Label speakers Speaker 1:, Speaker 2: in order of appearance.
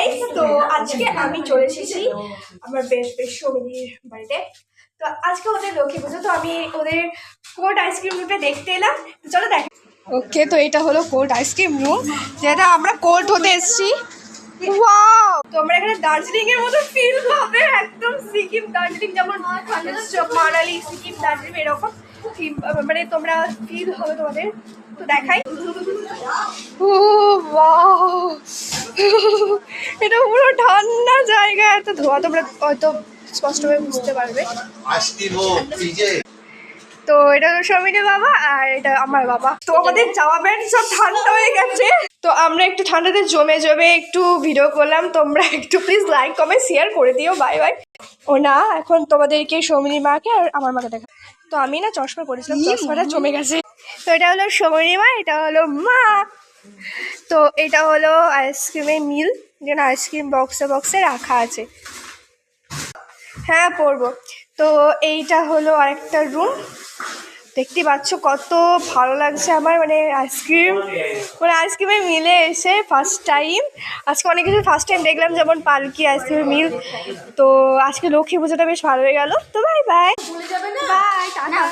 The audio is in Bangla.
Speaker 1: গাইস, তো আজকে আমি চলে এসেছি আমার বেশ সৌমিলির বাড়িতে। তো আজকে ওদের লক্ষ্মী পুজো, তো আমি ওদের কোর্ট আইসক্রিম রুমটা দেখতে এলাম। তো চলো দেখ। ওকে, তো এটা হলো কোর্ট আইসক্রিম রুম, যেটা আমরা কোর্ট হতে এসেছি। ওয়াও, তো আমরা এখানে দার্জিলিং এর মতো ফিল হবে, একদম সিকিম দার্জিলিং, যেমন মানালি সিকিম দার্জিলিং এরকম মানে তোমরা ফিল হবে তোমাদের। তো দেখাই। ও ওয়াও, এটা পুরো ঠান্ডা জায়গা, এত ধোয়া তোমরা হয়তো স্পষ্টভাবে বুঝতে পারবে। তো এটা হলো সৌমিনের বাবা আর এটা আমার বাবা। তো আমাদের জামা প্যান্ট সব ঠান্ডা হয়ে গেছে, তো আমরা একটু ঠান্ডাতে জমে একটু ভিডিও করলাম। তোমরা একটু প্লিজ লাইক কমেন্ট শেয়ার করে দিও। Bye bye. ও না, এখন তোমাদেরকে সৌমিনীর মাকে আর আমার মাকে দেখা। তো আমি না চশমা পরেছিলাম, চশমাটা জমে গেছে। তো এটা হলো সৌমিনীর মা, এটা হলো মা। তো এটা হলো আইসক্রিমের মিল, যেখানে আইসক্রিম বক্সে রাখা আছে। হ্যাঁ পরবো। তো এইটা হলো আরেকটা রুম, দেখতে পাচ্ছ কত ভালো লাগছে আমার, মানে আইসক্রিমে মিলে এসে ফার্স্ট টাইম। আজকে অনেক কিছু ফার্স্ট টাইম দেখলাম, যেমন পালকি আইসক্রিমের মিল। তো আজকে লক্ষ্মী পুজোটা বেশ ভালো হয়ে গেল। তো বাই বাই, বাই টাটা।